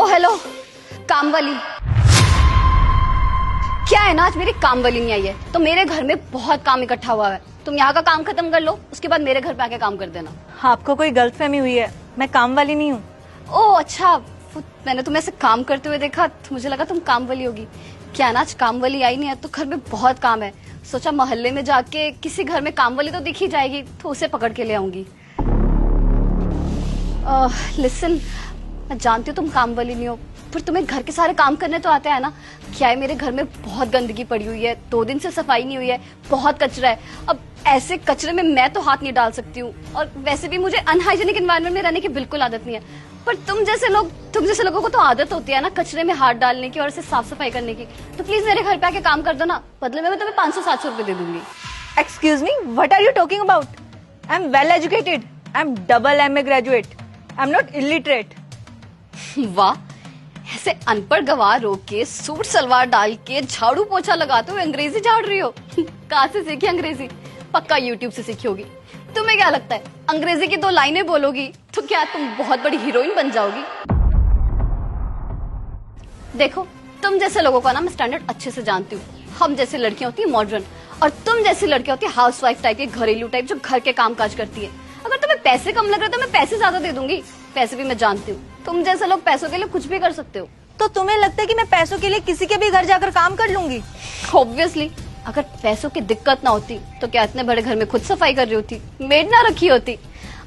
ओ hello, काम वाली। क्या है ना, आज मेरी काम वाली नहीं आई है तो मेरे घर में बहुत काम इकट्ठा हुआ है। तुम यहाँ का काम खत्म कर लो, उसके बाद मेरे घर पे आके काम कर देना। आपको कोई गलतफहमी हुई है, मैं काम वाली नहीं हूँ। ओ अच्छा, मैंने तुम्हें ऐसे काम करते हुए देखा तो मुझे लगा तुम काम वाली होगी। क्या ना, आज काम वाली आई नहीं है तो घर में बहुत काम है। सोचा मोहल्ले में जाके किसी घर में काम वाली तो दिख ही जाएगी तो उसे पकड़ के ले आऊंगी। लिसन, मैं जानती हूँ तुम काम वाली नहीं हो, पर तुम्हें घर के सारे काम करने तो आते हैं ना। क्या है, मेरे घर में बहुत गंदगी पड़ी हुई है, 2 दिन से सफाई नहीं हुई है, बहुत कचरा है। अब ऐसे कचरे में मैं तो हाथ नहीं डाल सकती हूँ, और वैसे भी मुझे अनहाइजीनिक एनवायरनमेंट में रहने की बिल्कुल आदत नहीं है। पर तुम जैसे लोगों को तो आदत होती है ना कचरे में हाथ डालने की और इसे साफ सफाई करने की। तो प्लीज मेरे घर पे आके काम कर दो ना, बदले में मैं तुम्हें 500-700 रुपए दे दूंगी। Excuse me, what are you talking about? I am well educated, I am double MA graduate, I am not illiterate. वाह, ऐसे अनपढ़ गवार हो के सूट सलवार डाल के झाड़ू पोछा लगाते हुए अंग्रेजी झाड़ रही हो। कहाँ से सीखी अंग्रेजी? पक्का यूट्यूब से सीखी होगी। तुम्हें क्या लगता है अंग्रेजी की 2 लाइनें बोलोगी तो क्या तुम बहुत बड़ी हीरोइन बन जाओगी? देखो, तुम जैसे लोगों का ना मैं स्टैंडर्ड अच्छे से जानती हूँ। हम जैसी लड़कियां होती है मॉडर्न, और तुम जैसी लड़कियां होती है हाउसवाइफ टाइप की, घरेलू टाइप, जो घर के काम काज करती है। अगर तुम्हें पैसे कम लग रहे तो मैं पैसे ज्यादा दे दूंगी। पैसे भी मैं जानती हूँ, तुम जैसे लोग पैसों के लिए कुछ भी कर सकते हो। तो तुम्हें लगता है कि मैं पैसों के लिए किसी के भी घर जाकर काम कर लूंगी? ऑब्वियसली, अगर पैसों की दिक्कत ना होती तो क्या इतने बड़े घर में खुद सफाई कर रही होती, मेड ना रखी होती?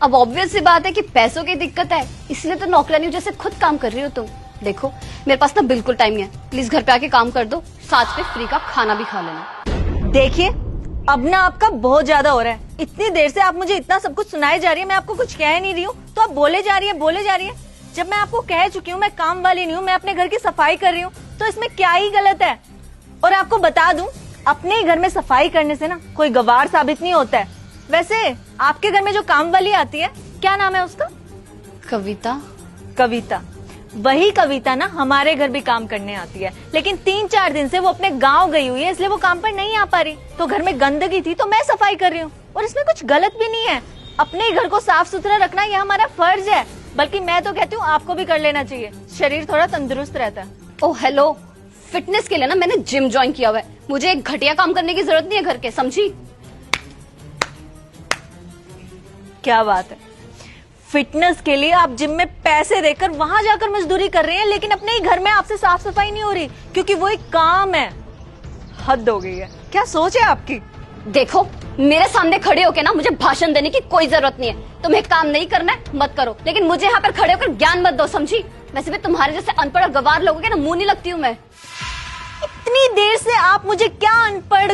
अब ऑब्वियस सी बात है कि पैसों की दिक्कत है, इसलिए तो नौकरानी जैसे खुद काम कर रही हो तुम। देखो, मेरे पास ना बिल्कुल टाइम नहीं है, प्लीज घर पे आके काम कर दो, साथ में फ्री का खाना भी खा लेना। देखिए, अब ना आपका बहुत ज्यादा हो रहा है। इतनी देर से आप मुझे इतना सब कुछ सुनाई जा रही है, मैं आपको कुछ कह नहीं रही हूँ तो आप बोले जा रही है। जब मैं आपको कह चुकी हूँ मैं काम वाली नहीं हूँ, मैं अपने घर की सफाई कर रही हूँ, तो इसमें क्या ही गलत है? और आपको बता दूं, अपने ही घर में सफाई करने से ना कोई गवार साबित नहीं होता है। वैसे आपके घर में जो काम वाली आती है, क्या नाम है उसका? कविता। कविता, वही कविता ना हमारे घर भी काम करने आती है, लेकिन 3-4 दिन से वो अपने गांव गई हुई है, इसलिए वो काम पर नहीं आ पा रही। तो घर में गंदगी थी तो मैं सफाई कर रही हूँ, और इसमें कुछ गलत भी नहीं है। अपने घर को साफ सुथरा रखना यह हमारा फर्ज है, बल्कि मैं तो कहती हूँ आपको भी कर लेना चाहिए, शरीर थोड़ा तंदुरुस्त रहता है। ओ हेलो, फिटनेस के लिए ना मैंने जिम ज्वाइन किया हुआ है, मुझे एक घटिया काम करने की जरूरत नहीं है घर के, समझी? क्या बात है, फिटनेस के लिए आप जिम में पैसे देकर वहां जाकर मजदूरी कर रहे हैं, लेकिन अपने ही घर में आपसे साफ सफाई नहीं हो रही, क्योंकि वो एक काम है। हद हो गई है, क्या सोच है आपकी? देखो, मेरे सामने खड़े होके ना मुझे भाषण देने की कोई जरूरत नहीं है। तुम्हें काम नहीं करना है मत करो, लेकिन मुझे यहाँ पर खड़े होकर ज्ञान मत दो, समझी? वैसे भी तुम्हारे जैसे अनपढ़ और गवार लोगों के ना मुंह नहीं लगती हूँ मैं। इतनी देर से आप मुझे क्या अनपढ़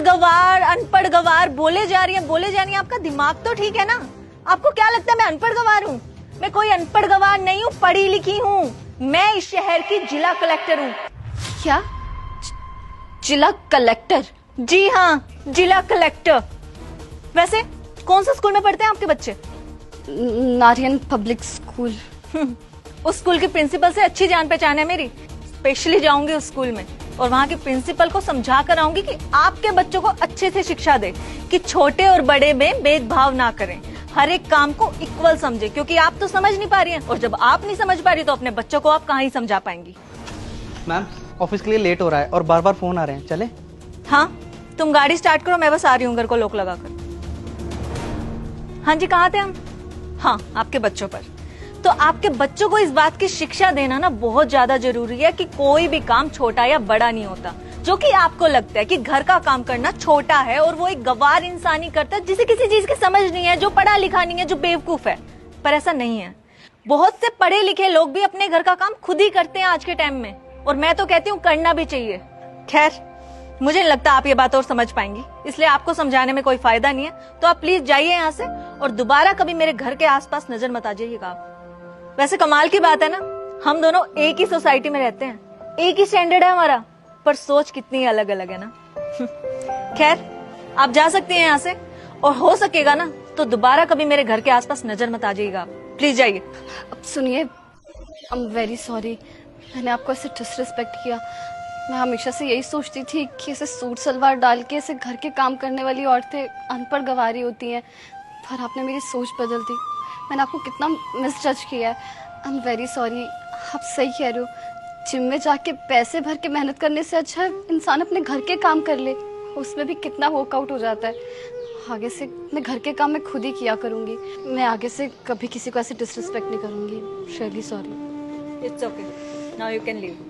गवार बोले जा रही है। आपका दिमाग तो ठीक है ना? आपको क्या लगता है मैं अनपढ़ गवार हूँ? मैं कोई अनपढ़ गवार नहीं हूँ, पढ़ी लिखी हूँ। मैं इस शहर की जिला कलेक्टर हूँ। क्या? जिला कलेक्टर? जी हाँ, जिला कलेक्टर। वैसे कौन सा स्कूल में पढ़ते हैं आपके बच्चे? नारियन पब्लिक स्कूल। उस स्कूल के प्रिंसिपल से अच्छी जान पहचान है मेरी। स्पेशली जाऊंगी उस स्कूल में और वहाँ के प्रिंसिपल को समझा कर आऊंगी कि आपके बच्चों को अच्छे से शिक्षा दे, कि छोटे और बड़े में भेदभाव ना करें, हर एक काम को इक्वल समझे, क्योंकि आप तो समझ नहीं पा रही हैं, और जब आप नहीं समझ पा रही तो अपने बच्चों को आप कहाँ ही समझा पाएंगी। मैम, ऑफिस के लिए लेट हो रहा है और बार बार फोन आ रहे हैं, चले? हाँ, तुम गाड़ी स्टार्ट करो, मैं बस आ रही हूँ घर को लॉक लगाकर। हाँ जी, कहाँ थे हम? हाँ, आपके बच्चों पर। तो आपके बच्चों को इस बात की शिक्षा देना ना बहुत ज्यादा जरूरी है कि कोई भी काम छोटा या बड़ा नहीं होता। जो कि आपको लगता है कि घर का काम करना छोटा है और वो एक गवार इंसान ही करता है, जिसे किसी चीज की समझ नहीं है, जो पढ़ा लिखा नहीं है, जो बेवकूफ है। पर ऐसा नहीं है, बहुत से पढ़े लिखे लोग भी अपने घर का काम खुद ही करते हैं आज के टाइम में, और मैं तो कहती हूँ करना भी चाहिए। खैर, मुझे नहीं लगता आप ये बात और समझ पाएंगी, इसलिए आपको समझाने में कोई फायदा नहीं है। तो आप प्लीज जाइए यहाँ से, और दोबारा कभी मेरे घर के आसपास नजर मत आ जाइएगा आप। वैसे कमाल की बात है ना, हम दोनों एक ही सोसाइटी में रहते हैं, एक ही स्टैंडर्ड है हमारा, पर सोच कितनी अलग अलग है ना। खैर, आप जा सकती हैं यहाँ से, और हो सकेगा ना तो दोबारा कभी मेरे घर के आसपास नजर मत आ जाइएगा, प्लीज जाइए। अब सुनिए, आई एम वेरी सॉरी, मैंने आपको ऐसे डिसरिस्पेक्ट किया। मैं हमेशा से यही सोचती थी कि ऐसे सूट सलवार डाल के ऐसे घर के काम करने वाली औरतें अनपढ़ गवारी होती हैं, पर आपने मेरी सोच बदल दी। मैंने आपको कितना मिसजज किया है, आई एम वेरी सॉरी। आप सही कह रहे हो। जिम में जाके पैसे भर के मेहनत करने से अच्छा है इंसान अपने घर के काम कर ले, उसमें भी कितना वर्कआउट हो जाता है। आगे से मैं घर के काम मैं खुद ही किया करूंगी। मैं आगे से कभी किसी को ऐसे डिसरिस्पेक्ट नहीं करूंगी। Really sorry. It's okay, now you can leave.